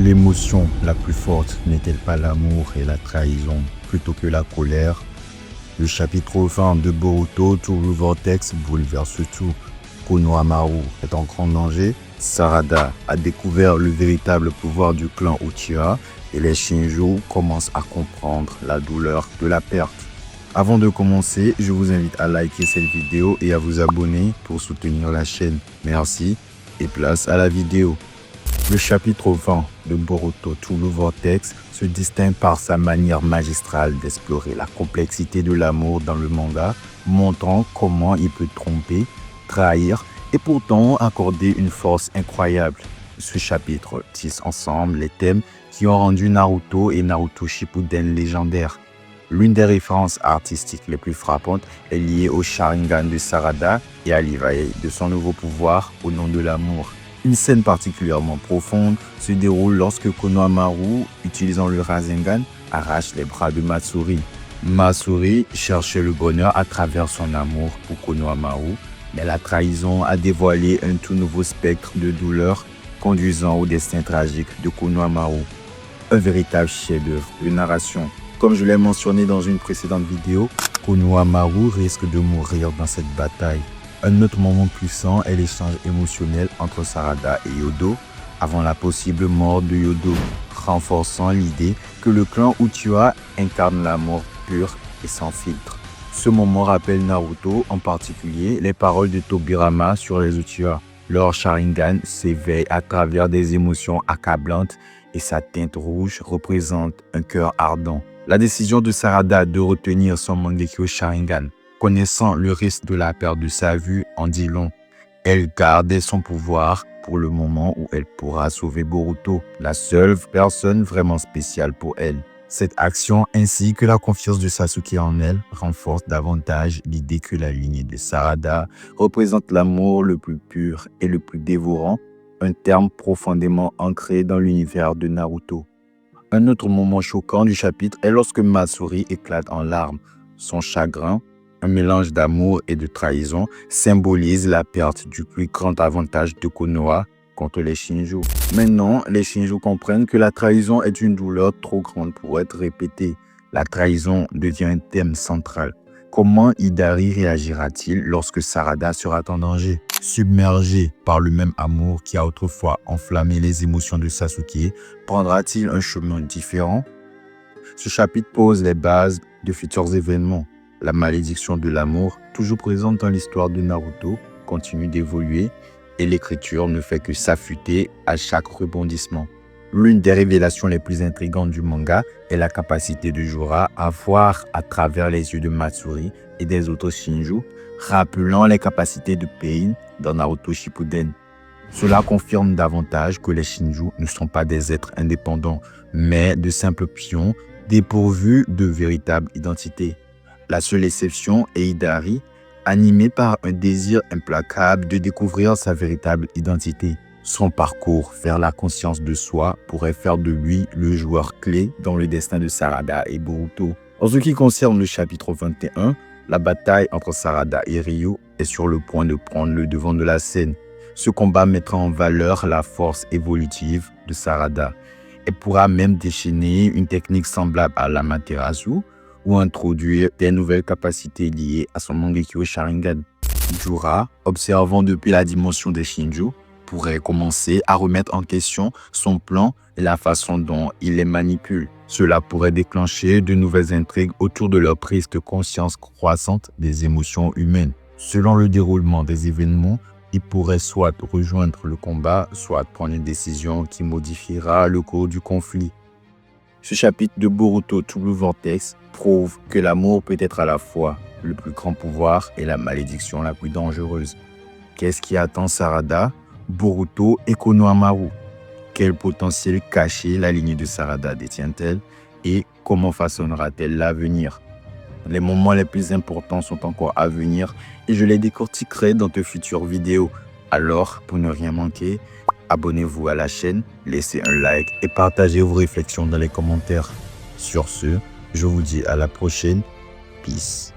L'émotion la plus forte n'est-elle pas l'amour et la trahison plutôt que la colère? Le chapitre 20 de Boruto True Vortex bouleverse tout. Konohamaru est en grand danger. Sarada a découvert le véritable pouvoir du clan Uchiha et les Shinjo commencent à comprendre la douleur de la perte. Avant de commencer, je vous invite à liker cette vidéo et à vous abonner pour soutenir la chaîne. Merci et place à la vidéo. Le chapitre 20 de Boruto True Vortex se distingue par sa manière magistrale d'explorer la complexité de l'amour dans le manga, montrant comment il peut tromper, trahir et pourtant accorder une force incroyable. Ce chapitre tisse ensemble les thèmes qui ont rendu Naruto et Naruto Shippuden légendaires. L'une des références artistiques les plus frappantes est liée au Sharingan de Sarada et à l'éveil de son nouveau pouvoir au nom de l'amour. Une scène particulièrement profonde se déroule lorsque Konohamaru, utilisant le Rasengan, arrache les bras de Matsuri. Matsuri cherchait le bonheur à travers son amour pour Konohamaru, mais la trahison a dévoilé un tout nouveau spectre de douleur conduisant au destin tragique de Konohamaru. Un véritable chef-d'œuvre de narration. Comme je l'ai mentionné dans une précédente vidéo, Konohamaru risque de mourir dans cette bataille. Un autre moment puissant est l'échange émotionnel entre Sarada et Yodo avant la possible mort de Yodo, renforçant l'idée que le clan Uchiha incarne l'amour pur et sans filtre. Ce moment rappelle Naruto, en particulier les paroles de Tobirama sur les Uchiha. Leur Sharingan s'éveille à travers des émotions accablantes et sa teinte rouge représente un cœur ardent. La décision de Sarada de retenir son Mangekyo Sharingan, connaissant le risque de la perte de sa vue, en dit long. Elle gardait son pouvoir pour le moment où elle pourra sauver Boruto, la seule personne vraiment spéciale pour elle. Cette action ainsi que la confiance de Sasuke en elle renforce davantage l'idée que la lignée de Sarada représente l'amour le plus pur et le plus dévorant, un terme profondément ancré dans l'univers de Naruto. Un autre moment choquant du chapitre est lorsque Matsuri éclate en larmes. Son chagrin, un mélange d'amour et de trahison, symbolise la perte du plus grand avantage de Konoha contre les Shinjo. Maintenant, les Shinjo comprennent que la trahison est une douleur trop grande pour être répétée. La trahison devient un thème central. Comment Hidari réagira-t-il lorsque Sarada sera en danger? Submergé par le même amour qui a autrefois enflammé les émotions de Sasuke, prendra-t-il un chemin différent? Ce chapitre pose les bases de futurs événements. La malédiction de l'amour, toujours présente dans l'histoire de Naruto, continue d'évoluer et l'écriture ne fait que s'affûter à chaque rebondissement. L'une des révélations les plus intrigantes du manga est la capacité de Jorah à voir à travers les yeux de Matsuri et des autres Shinjo, rappelant les capacités de Pain dans Naruto Shippuden. Cela confirme davantage que les Shinjo ne sont pas des êtres indépendants, mais de simples pions dépourvus de véritable identité. La seule exception est Hidari, animé par un désir implacable de découvrir sa véritable identité. Son parcours vers la conscience de soi pourrait faire de lui le joueur clé dans le destin de Sarada et Boruto. En ce qui concerne le chapitre 21, la bataille entre Sarada et Ryo est sur le point de prendre le devant de la scène. Ce combat mettra en valeur la force évolutive de Sarada. Elle pourra même déchaîner une technique semblable à l'Amaterasu ou introduire des nouvelles capacités liées à son Mangekyo Sharingan. Jorah, observant depuis la dimension des Shinjo, pourrait commencer à remettre en question son plan et la façon dont il les manipule. Cela pourrait déclencher de nouvelles intrigues autour de leur prise de conscience croissante des émotions humaines. Selon le déroulement des événements, il pourrait soit rejoindre le combat, soit prendre une décision qui modifiera le cours du conflit. Ce chapitre de Boruto True Vortex prouve que l'amour peut être à la fois le plus grand pouvoir et la malédiction la plus dangereuse. Qu'est-ce qui attend Sarada, Boruto et Konohamaru? Quel potentiel caché la lignée de Sarada détient-elle et comment façonnera-t-elle l'avenir? Les moments les plus importants sont encore à venir et je les décortiquerai dans de futures vidéos. Alors, pour ne rien manquer, abonnez-vous à la chaîne, laissez un like et partagez vos réflexions dans les commentaires. Sur ce, je vous dis à la prochaine. Peace.